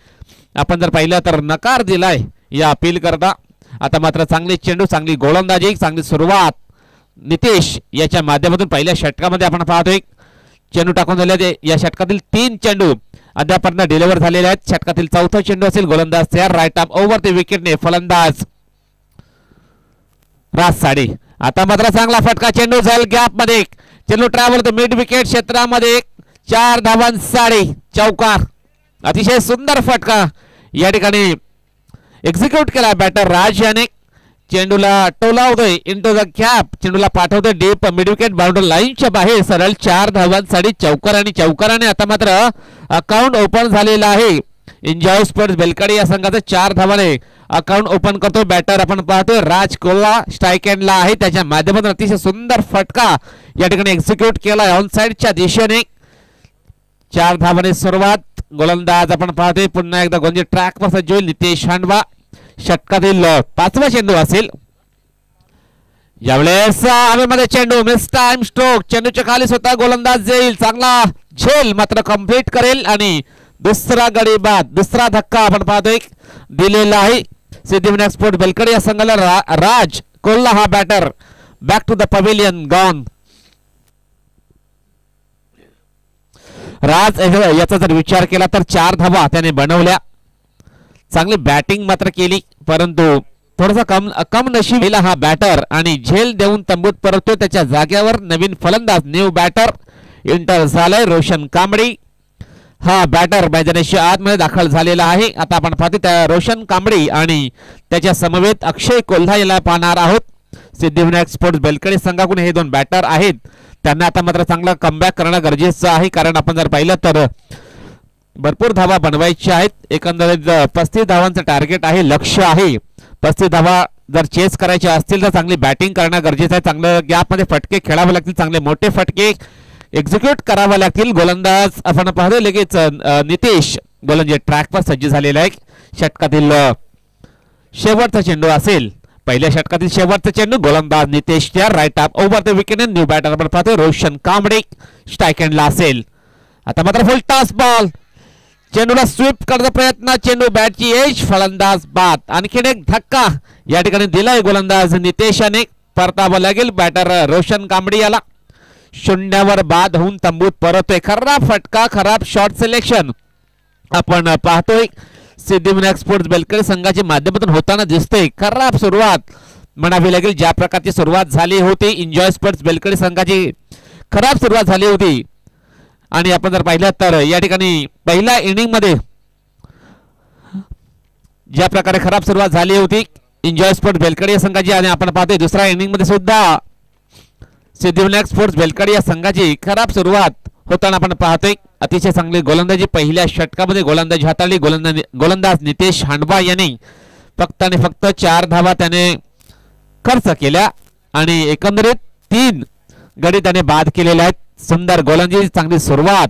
आपण जर पाहिलं तर नकार दिलाय या अपील करता. आता मात्र चांगले चेंडू, चांगली गोलंदाजी, चांगली सुरुवात नितेश याच्या माध्यमातून पहिल्या षटकामध्ये आपण पाहतोय. चेंडू टाकून झाले. या षटकातील 3 चेंडू अद्यापर्यंत डिलिव्हर झालेले आहेत. षटकातील चौथा चेंडू असेल. गोलंदाज तयार. राईट आर्म ओव्हर द विकेटने फलंदाज राज साडे. आता मात्र चांगला फटका चेंडू जाईल गॅप मध्ये. चेंडू ट्रॅव्हल द मिड विकेट क्षेत्रामध्ये 4 धावांसाठी चौकार. अतिशय सुंदर फटका या ठिकाणी एक्झिक्यूट केला बॅटर राज याने. चेंडूला टोलावतोय इंटू द गॅप. चेंडूला पाठवतोय डीप मिड विकेट बाउंड्री लाईनच्या बाहेर. सरळ 4 धावांसाठी चौकार आणि चौकाराने आता मात्र अकाउंट ओपन झालेला आहे. एन्जॉय स्पोर्ट्स बेलकडी या संघाचं 4 धावाने अकाउंट ओपन करतो बॅटर आपण पाहतोय राज कोल्हा. स्ट्राईक एंडला आहे. त्याच्या माध्यमातून अतिशय सुंदर फटका या ठिकाणी एक्झिक्यूट केला ऑन साइडच्या दिशेने. 4 धावाने सुरुवात. गोलंदाज आपण पाहतोय पुन्हा एकदा गोंजी ट्रॅक वर सज्ज होईल नितेश हांडवा. षटकातील 5वा चेंडू असेल. यावेळेस हवेमध्ये चेंडू मिस टाइम स्ट्रोक. चेंडूच्या खाली स्वतः गोलंदाज जाईल. चांगला झेल मात्र कंप्लीट करेल आणि दुसरा गडी बाद, दुसरा धक्का आपण पाहतोय दिलेला आहे सिद्धिविनायक स्पोर्ट्स बेलकडी या संघाला. राज कोल्हा हा batter back to the pavilion gone. Raj याचा जर विचार केला तर 4 धावा त्याने बनवल्या. चांगली बॅटिंग मात्र केली परंतु थोडासा कम नशीब हा बॅटर आणि झेल देऊन तंबूत परततो. त्याच्या जाग्यावर नवीन फलंदाज न्यू बॅटर एंटर झालाय. रोशन कांबडी हा बॅटर मैदानाच्या आतमध्ये दाखल झालेला आहे. आता आपण पाहतो त्या रोशन कांबडी आणि त्याच्या समवेत अक्षय कोल्हा याला पाहणार आहोत. सिद्धिविनायक स्पोर्ट्स बेलकडी संघाकडून हे 2 बॅटर आहेत. त्यांना आता मात्र चांगला कमबॅक करणं गरजेचं आहे कारण आपण जर पाहिलं तर भरपूर धावा बनवायच्या आहेत. एकंदरीत 35 धावांचं टार्गेट आहे, लक्ष्य आहे. 35 धावा जर चेस करायचे असतील तर चांगली बॅटिंग करणं गरजेचं आहे. चांगलं गॅपमध्ये फटके खेळावे लागतील. चांगले मोठे फटके एक्झिक्यूट करावे लागतील. गोलंदाज आपण पाहतो लगेच नितेश गोलंदाज ट्रॅकवर सज्ज झालेला आहे. षटकातील शेवटचा चेंडू असेल. पहिल्या षटकातील शेवटचा चेंडू. गोलंदाज नितेश त्या right arm over the wicket. New batter आपण पाहतो रोशन कांबडे. स्ट्राईक एंडला असेल. आता मात्र फुल टॉस बॉल. चेंडूला स्वीप करण्याचा प्रयत्न. चेंडू बॅटची एज. फलंदाज बाद. आणखीन एक धक्का या ठिकाणी दिलाय गोलंदाज नितेशाने. परतावं लागेल बॅटर रोशन कांबडी याला. शून्यावर बाद होऊन तंबूत परतोय. खराब फटका, खराब शॉट सिलेक्शन आपण पाहतोय सिद्धिविनायक स्पोर्ट्स बेलकडी संघाच्या माध्यमातून होताना दिसतोय. खराब सुरुवात म्हणावी लागेल. ज्या प्रकारची सुरुवात झाली होती एन्जॉय स्पोर्ट्स बेलकडी संघाची खराब सुरुवात झाली होती आणि आपण जर पाहिलं तर या ठिकाणी पहिल्या इनिंग मध्ये ज्या प्रकारे खराब सुरुवात झाली होती एन्जॉय स्पोर्ट्स बेलकडी संघाची आणि आपण पाहतोय दुसऱ्या इनिंग मध्ये सुद्धा सिद्धिविनायक स्पोर्ट्स बेलकडी या संघाची खराब सुरुवात होताना आपण पाहतोय. अतिशय चांगली गोलंदाजी पहिल्या षटकामध्ये गोलंदाजी हाताळली गोलंदाज नितेश हांडवा यांनी. फक्त आणि फक्त 4 धावा त्याने खर्च केल्या आणि एकंदरीत 3 गडी त्याने बाद केलेले आहेत. सुंदर गोलंदाजी, चांगली सुरुवात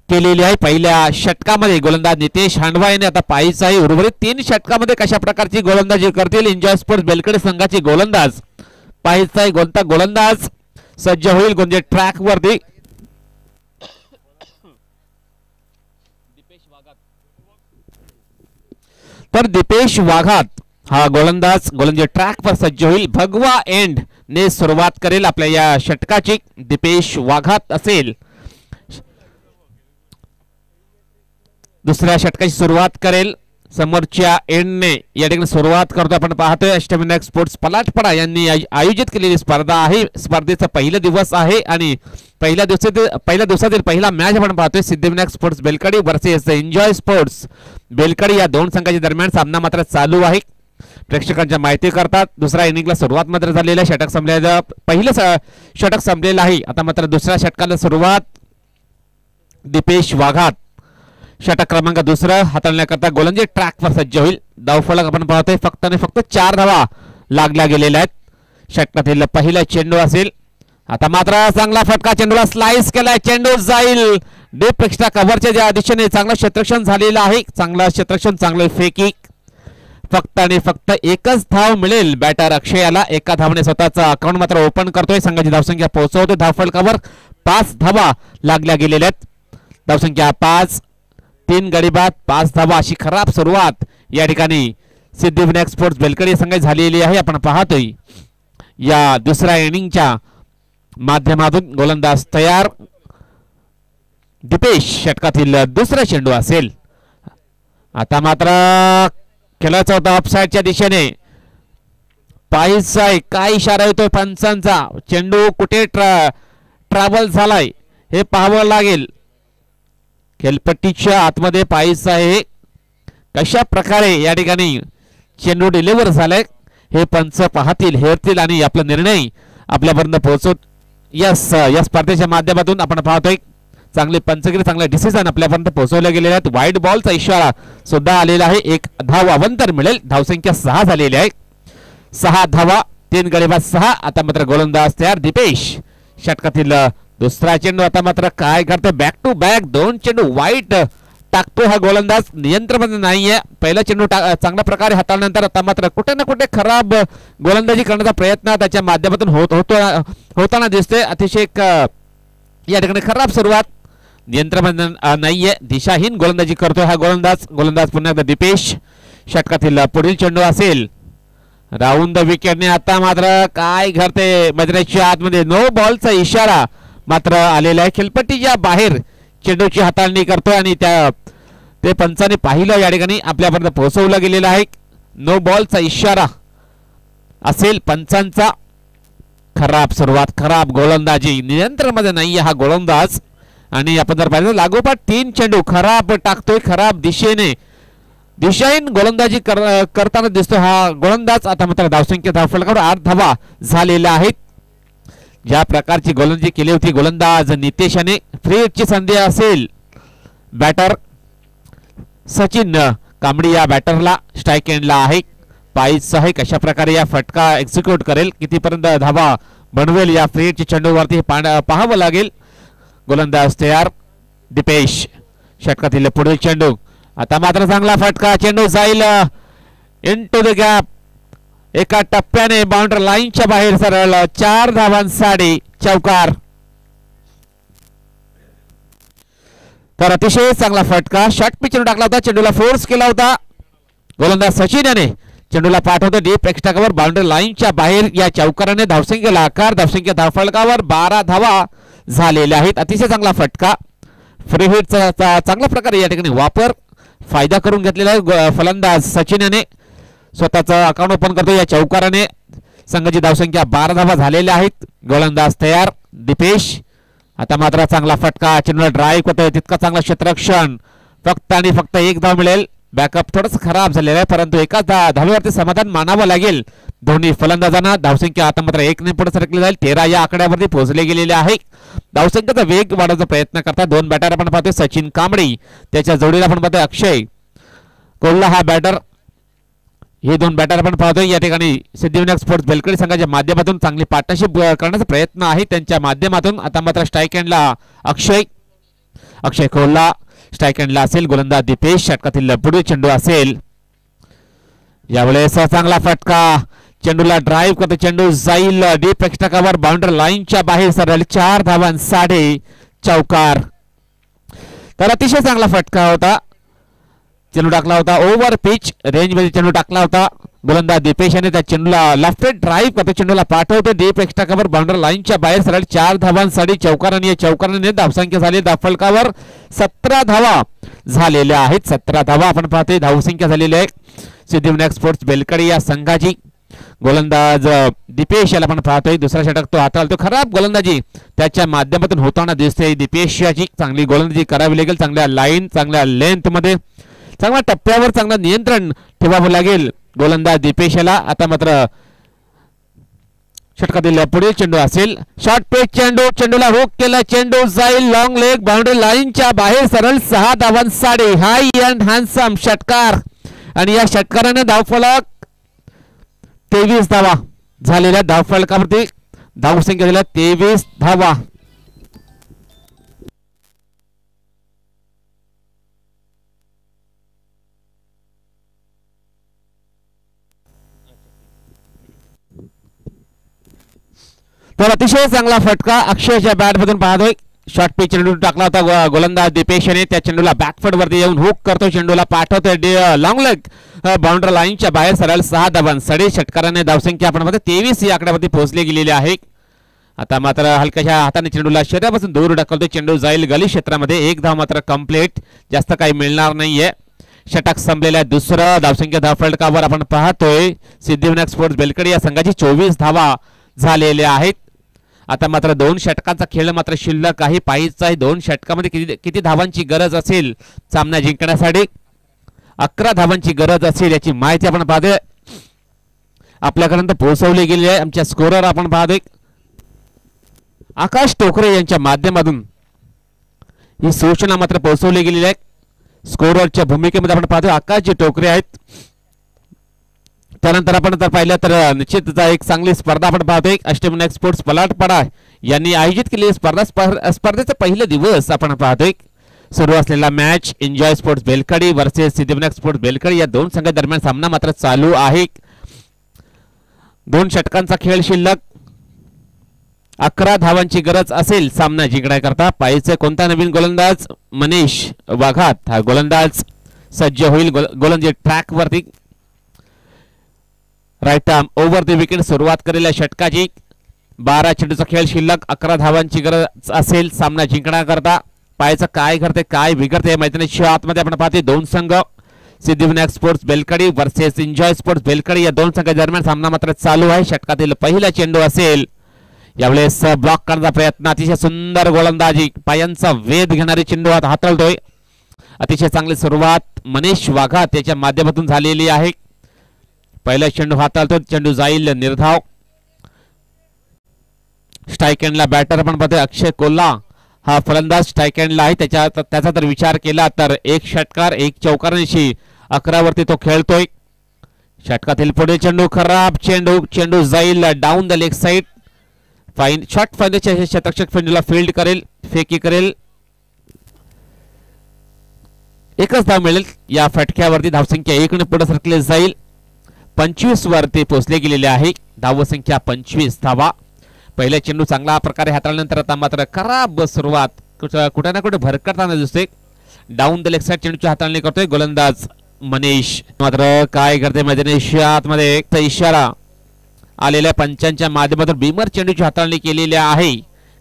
केलेली आहे पहिल्या षटकामध्ये गोलंदाज नितेश हांडवा यांनी. आता पाहायचं आहे उर्वरित 3 षटकामध्ये कशा प्रकारची गोलंदाजी करतील एन्जॉय स्पोर्ट्स बेलकडी संघाची गोलंदाज. पाहायचं आहे कोणता गोलंदाज सज्ज होईल गोंजे ट्रॅक वरती. तर दीपेश वाघात हा गोलंदाज गोलंदाज ट्रॅक वर सज्ज होईल. भगवा एंड ने सुरुवात करेल आपल्या या षटकाची. दीपेश वाघात असेल दुसऱ्या षटकाची सुरुवात करेल. समोरच्या एंडने या ठिकाणी सुरुवात करतो. आपण पाहतोय अष्टविनायक स्पोर्ट्स पलाटपाडा यांनी आयोजित केलेली स्पर्धा आहे. स्पर्धेचा पहिला दिवस आहे आणि पहिल्या दिवसातील पहिला मॅच आपण पाहतोय Siddhivinayak Sports Belkadi versus Enjoy Sports Belkadi या दोन संघाच्या दरम्यान सामना मात्र चालू आहे. प्रेक्षकांच्या माहिती करतात दुसऱ्या इनिंगला सुरुवात मात्र झालेल्या षटक संपलेलं पहिलं षटक संपलेलं आहे. आता मात्र दुसऱ्या षटकाला सुरुवात. दीपेश वाघात षटक क्रमांक दुसरा हाताळण्याकरता गोलंदाजी ट्रॅकवर सज्ज होईल. धावफलक आपण पाहतोय फक्त आणि फक्त 4 धावा लागल्या गेलेल्या आहेत. षटकातील पहिला चेंडू असेल. आता मात्र चांगला फटका चेंडूला स्लाइस केलाय. चेंडू जाईल डीप एक्स्ट्रा कव्हरच्या ज्या दिशेने चांगलं क्षेत्ररक्षण झालेलं आहे. चांगलं क्षेत्ररक्षण चांगलं फेकिंग. फक्त आणि फक्त एकच धाव मिळेल बॅटर अक्षयाला. एका धावने स्वतःचा अकाउंट मात्र ओपन करतोय. संघाची धावसंख्या पोहोचवतोय. धावफलकावर 5 धावा लागल्या गेलेल्या आहेत. धावसंख्या 5, 3 गडी बाद 5 धावा अशी खराब सुरुवात या ठिकाणी सिद्धिविनायक स्पोर्ट्स बेलकडी संघाची झालेली आहे. आपण पाहतोय या दुसऱ्या इनिंगच्या माध्यमातून गोलंदाज तयार. दीपेश षटकातील दुसरा चेंडू असेल. आता मात्र खेळाचा होता ऑफसाइडच्या दिशेने. पायचा काय इशारा येतोय पंचांचा. चेंडू कुठे ट्रॅव्हल झालाय हे पाहावं लागेल. खेळपट्टीच्या आतमध्ये पायचा आहे. कशा प्रकारे या ठिकाणी चेंडू डिलिव्हर झालाय हे पंच पाहतील हेरतील आणि आपला निर्णय आपल्यापर्यंत पोहोचवत. या स्पर्धेच्या माध्यमातून आपण पाहतोय चांगले पंचगिरी चांगले डिसिजन आपल्यापर्यंत पोहोचवले गेलेले आहेत. वाईट बॉलचा इशारा सुद्धा आलेला आहे. 1 धाव अवंतर मिळेल. धावसंख्या 6 झालेली आहे. 6 धावा 3 गडी बाद 6. आता मात्र गोलंदाज तयार. दीपेश षटकातील दुसरा चेंडू. आता मात्र काय करते बॅक टू बॅक 2 चेंडू वाईट टाकतो हा गोलंदाज. नियंत्रणामध्ये नाहीये. पहिला चेंडू चांगल्या प्रकारे हाताळल्यानंतर आता मात्र कुठे ना कुठे खराब गोलंदाजी करण्याचा प्रयत्न त्याच्या माध्यमातून होताना दिसतोय. अतिशय या ठिकाणी खराब सुरुवात. नियंत्रणामध्ये नाहीये. दिशाहीन गोलंदाजी करतोय हा गोलंदाज पुन्हा एकदा दीपेश षटकातील पुढील चेंडू असेल. राऊंड द विकेटने आता मात्र काय घडते मैदानाच्या आतमध्ये नो बॉलचा इशारा मात्र आलेला आहे. खेळपट्टीच्या बाहेर चेंडूची हाताळणी करतोय आणि ते पंचाने पाहिलं या ठिकाणी आपल्यापर्यंत पोहोचवलं गेलेलं आहे. नो बॉलचा इशारा असेल पंचांचा. खराब सुरुवात खराब गोलंदाजी. नियंत्रणामध्ये नाहीये हा गोलंदाज आणि आपण जर पाहिलं लागोपाठ 3 चेंडू खराब टाकतोय. खराब दिशेने दिशाहीन गोलंदाजी करताना दिसतो हा गोलंदाज. आता मात्र धावसंख्या धावफलकावर 8 धावा झालेल्या आहेत. ज्या प्रकारची गोलंदाजी केली होती गोलंदाज नितेशाने. फ्री हिटची संधी असेल. बॅटर सचिन कांबडी या बॅटरला स्ट्राइक एंडला आहे. पाईच आहे. कशा प्रकारे या फटका एक्झिक्यूट करेल कितीपर्यंत धावा बनवेल या फ्री हिटच्या चेंडूवरती पाहावं लागेल. गोलंदाज तयार. दीपेश षटकातील पुढील चेंडू. आता मात्र चांगला फटका. चेंडू जाईल इनटू द गॅप. एका टप्प्याने बाउंड्री लाईनच्या बाहेर सरळ. 4 धावांसाठी चौकार. तर अतिशय चांगला फटका. शॉर्ट पिच चेंडू टाकला होता. चेंडूला फोर्स केला होता. गोलंदाज सचिन याने चेंडूला पाठवतो डीप एक्स्ट्रा कव्हर बाउंड्री लाईनच्या बाहेर. या चौकाराने धावसंख्येला आकार. धावसंख्या धावफलकावर 12 धावा झालेल्या आहेत. अतिशय चांगला फटका. फ्री हिटचा चांगल्या प्रकारे या ठिकाणी वापर फायदा करून घेतलेला आहे फलंदाज सचिन याने. स्वतःचा अकाउंट ओपन करतो या चौकाराने. संघाची धावसंख्या 12 धावा झालेल्या आहेत. गोलंदाज तयार. दीपेश आता मात्र चांगला फटका. चेंडूला ड्राईव्ह करतोय. तितका चांगला क्षेत्ररक्षण. फक्त आणि फक्त 1 धाव मिळेल. बॅकअप थोडंसं खराब झालेलं आहे परंतु एकाच धावेवरती समाधान मानावं लागेल दोन्ही फलंदाजांना. धावसंख्या आता मात्र 1 ने पुढे सरकली जाईल. 13 या आकड्यावरती पोहोचले गेलेले आहे. धावसंख्येचा वेग वाढवण्याचा प्रयत्न करतात 2 बॅटर आपण पाहतोय. सचिन कांबडी त्याच्या जोडीला आपण पाहतोय अक्षय कोल्हा हा बॅटर. हे 2 बॅटर आपण पाहतोय. या ठिकाणी सिद्धिविनायक स्पोर्ट्स बेलकडी संघाच्या माध्यमातून चांगली पार्टनरशिप करण्याचा प्रयत्न आहे त्यांच्या माध्यमातून. आता मात्र स्ट्राइक एंडला अक्षय कोल्हा स्ट्राइक एंडला असेल. गोलंदाज दीपेश षटकातील पुढील चेंडू असेल. यावेळेस चांगला फटका. चेंडूला ड्राईव्ह करतो. चेंडू जाईल डीप एक्स्ट्रा कव्हर बाउंड्री लाईनच्या बाहेर सरळ. 4 धावांसाठी चौकार. तर अतिशय चांगला फटका होता. चेंडू टाकला होता ओव्हर पिच रेंज मध्ये चेंडू टाकला होता. गोलंदाज दीपेश याने त्या चेंडूला लेफ्ट ड्राईव्ह करतो. चेंडूला पाठवतो डीप एक्स्ट्रा कव्हर बाउंड्री लाईनच्या बाहेर सरळ. 4 धावांसाठी चौकार आणि या चौकाराने धावसंख्या झाली धावफलकावर 17 धावा झालेल्या आहेत. 17 धावा आपण पाहतोय धावसंख्या झालेली आहे सिद्धिविनायक स्पोर्ट्स बेलकडी या संघाची. गोलंदाज दीपेश याला आपण पाहतोय दुसरा षटक तो हाताळतो. खराब गोलंदाजी त्याच्या माध्यमातून होताना दिसते. दीपेश याची चांगली गोलंदाजी करावी लागेल. चांगल्या लाईन चांगल्या लेंथ मध्ये चांगल्या टप्प्यावर चांगलं नियंत्रण ठेवावं लागेल गोलंदाज दीपेश याला. आता मात्र षटकातील पुढील चेंडू असेल शॉर्ट पेच चेंडू. चेंडूला हुक केला. चेंडू जाईल लॉंग लेग बाउंड्री लाईनच्या बाहेर सरळ 6 धावांसाठी हाय अँड हँडसम षटकार आणि या षटकाराने धावफलक 23 धावा झालेल्या धावफलकावरती धावसंख्या झाल्या 23 धावा. तर अतिशय चांगला फटका अक्षयच्या बॅट मधून पाहतोय. शॉर्ट पिच चेंडू टाकला होता गोलंदाज दीपेश याने. त्या चेंडूला बॅकफुट वरती येऊन हुक करतो. चेंडूला पाठवतोय लॉंग लेग बाउंड्री लाईनच्या बाहेर सरळ 6 धावांसाठी षटकाराने धावसंख्या आपण मध्ये 23 या आकड्यावरती पोहोचली गेलेली आहे. आता मात्र हलक्याच्या हाताने चेंडूला शरीरापासून दूर ढकलतोय. चेंडू जाईल गली क्षेत्रामध्ये. 1 धाव मात्र कंप्लीट जास्त काही मिळणार नाहीये. षटक संपलेल्या दुसरा धावसंख्या धावफलकावर आपण पाहतोय सिद्धिविनायक स्पोर्ट्स बेलकडी या संघाची 24 धावा झालेल्या आहेत. आता मात्र 2 षटकांचा खेळ मात्र शिल्लक आहे. पाहिजे आहे 2 षटकामध्ये किती धावांची गरज असेल सामना जिंकण्यासाठी. 11 धावांची गरज असेल याची माहिती आपण पाहतोय आपल्यापर्यंत पोहोचवली गेली आहे. आमच्या स्कोरर आपण पाहतोय आकाश टोकरे यांच्या माध्यमातून ही सूचना मात्र पोहोचवली गेलेली आहे. स्कोररच्या भूमिकेमध्ये आपण पाहतोय आकाश जे टोकरे आहेत. त्यानंतर आपण जर पाहिलं तर निश्चितच एक चांगली स्पर्धा आपण पाहतोय. अष्टविनायक स्पोर्ट्स पलाटपाडा यांनी आयोजित केलेली स्पर्धेचा पहिला दिवस आपण पाहतोय. सुरू असलेला match Enjoy Sports Belkadi versus Siddhivinayak Sports Belkadi या 2 संघांदरम्यान सामना मात्र चालू आहे. 2 षटकांचा खेळ शिल्लक. 11 धावांची गरज असेल सामना जिंकण्याकरता. पाहिजे कोणता नवीन गोलंदाज मनीष वाघात हा गोलंदाज सज्ज होईल गोलंदाजी ट्रॅक वरती. Right arm over the wicket सुरुवात केलेल्या षटकाची. 12 चेंडूचा खेळ शिल्लक. 11 धावांची गरज असेल सामना जिंकण्याकरता. पाहायचं काय घडते काय बिघडते मैदानाच्या आतमध्ये आपण पाहते 2 संघ Siddhivinayak Sports Belkadi versus Enjoy Sports Belkadi या 2 संघांदरम्यान सामना मात्र चालू आहे. षटकातील पहिला चेंडू असेल यावेळेस ब्लॉक करण्याचा प्रयत्न. अतिशय सुंदर गोलंदाजी पायांचा वेध घेणारी चेंडू हाताळतोय. अतिशय चांगली सुरुवात मनीष वाघात त्याच्या माध्यमातून झालेली आहे. पहिला चेंडू हाताळतो. चेंडू जाईल निर्धाव. स्ट्राईक एंडला बॅटर आपण पाहतोय अक्षय कोल्हा हा फलंदाज स्ट्राईक एंडला आहे. त्याचा जर विचार केला तर 1 षटकार 1 चौकारांशी 11 वरती तो खेळतोय. षटकातील पुढे चेंडू खराब चेंडू. चेंडू जाईल down the leg side. Fine shot फायद्याच्या शतक्षक चेंडूला फील्ड करेल फेकी करेल. 1च धाव मिळेल. या फटक्यावरती धावसंख्या 1 ने पुढे सरकले जाईल. 25 वरती पोहोचले गेलेले आहे. धावसंख्या 25 धावा. पहिला चेंडू चांगला प्रकारे हाताळल्यानंतर आता मात्र खराब सुरुवात कुठे ना कुठे भरकटताना दिसते. डाऊन द लेग साइड चेंडूची हाताळणी करतोय गोलंदाज मनीष. मात्र काय करते मैदानाच्या आतमध्ये एक इशारा आलेल्या पंचांच्या माध्यमातून बीमर चेंडूची हाताळणी केलेली आहे.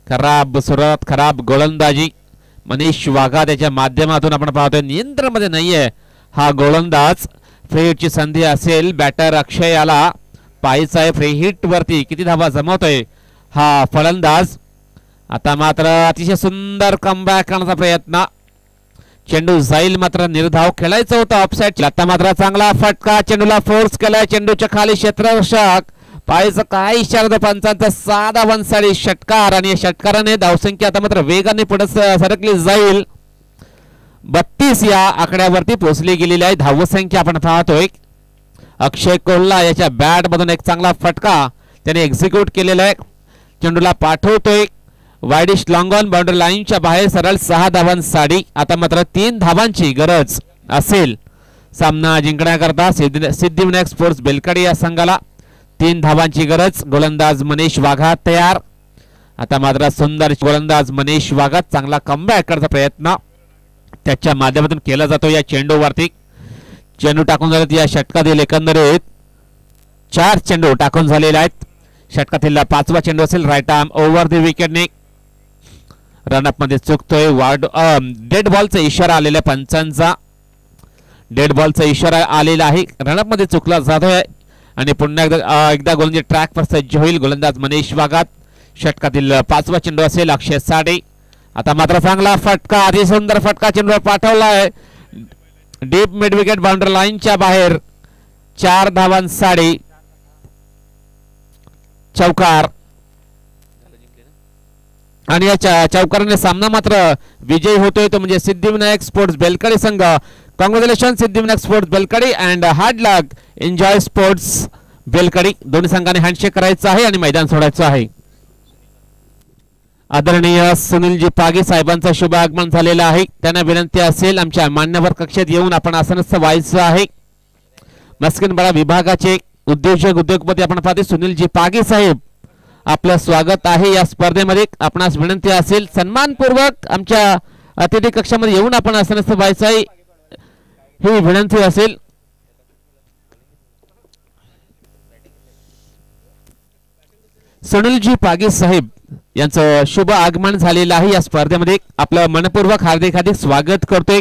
खराब सुरुवात खराब गोलंदाजी मनीष वाघा त्याच्या माध्यमातून आपण पाहतोय नियंत्रण मध्ये नाहीये हा गोलंदाज. फ्री हिटची संधी असेल. बॅटर अक्षय याला पाहायचा आहे फ्री हिट वरती किती धावा जमवतोय हा फलंदाज. आता मात्र अतिशय सुंदर कमबॅक करण्याचा प्रयत्न. चेंडू जाईल मात्र निर्धाव. खेळायचं होतं ऑफसाइड. आता मात्र चांगला फटका. चेंडूला फोर्स केलाय. चेंडूच्या खाली क्षेत्ररक्षक पाहायचं काय इशारा पंचांचा. 6 धावांसाठी षटकार आणि या षटकाराने धावसंख्या आता मात्र वेगाने पुढे सरकली जाईल. 32 या आकड्यावरती पोहोचली गेलेली आहे धावसंख्या आपण पाहतोय. अक्षय कोल्हा याच्या बॅट मधून एक चांगला फटका त्याने एक्झिक्यूट केलेला आहे. चेंडूला पाठवतोय वाईडिश लॉंग ऑन बाउंड्री लाईनच्या बाहेर सरळ 6 धावांसाठी. आता मात्र 3 धावांची गरज असेल सामना जिंकण्याकरता सिद्धिविनायक स्पोर्ट्स बेलकडी या संघाला. 3 धावांची गरज. गोलंदाज मनीष वाघात तयार. आता मात्र सुंदर गोलंदाज मनीष वाघात चांगला कमबॅक करण्याचा प्रयत्न त्याच्या माध्यमातून केला जातो. या चेंडूवरती चेंडू टाकून झाले. या षटकातील एकंदरीत 4 चेंडू टाकून झालेले आहेत. षटकातील 5वा चेंडू असेल. राईट आर्म ओव्हर द विकेटने रनअप मध्ये चुकतोय. डेड बॉलचा इशारा आलेला पंचांचा. डेड बॉलचा इशारा आलेला आहे. रनअप मध्ये चुकला जातोय आणि पुन्हा एकदा गोलंदाजी ट्रॅकवर सज्ज होईल. गोलंदाज मनीष वाघात. षटकातील 5वा चेंडू असेल. अक्षय साडे. आता मात्र चांगला फटका, अति सुंदर फटका चेंडूवर पाठवलाय. डीप मिड विकेट बाउंड्री लाईनच्या बाहेर. 4 धावांसाठी चौकार आणि या चौकाराने सामना मात्र विजयी होतोय तो म्हणजे सिद्धिविनायक स्पोर्ट्स बेलकडी संघ. Congratulation Siddhivinayak Sports Belkadi and hard luck Enjoy Sports Belkadi. दोन्ही संघाने हँडशेक करायचं आहे आणि मैदान सोडायचं आहे. आदरणीय सुनीलजी पागे साहेबांचं शुभ आगमन झालेलं आहे. त्यांना विनंती असेल आमच्या मान्यवर कक्षेत येऊन आपण आसनस्थ व्हायचं आहे. मस्किनपाडा विभागाचे उद्योगपती आपण पाहते सुनीलजी पागे साहेब आपलं स्वागत आहे या स्पर्धेमध्ये. आपणास विनंती असेल सन्मानपूर्वक आमच्या अतिथी कक्षामध्ये येऊन आपण आसनस्थ व्हायचं आहे ही विनंती असेल. सुनीलजी पागे साहेब यांचं शुभ आगमन झालेलं आहे या स्पर्धेमध्ये. आपलं मनपूर्वक हार्दिक स्वागत करतोय.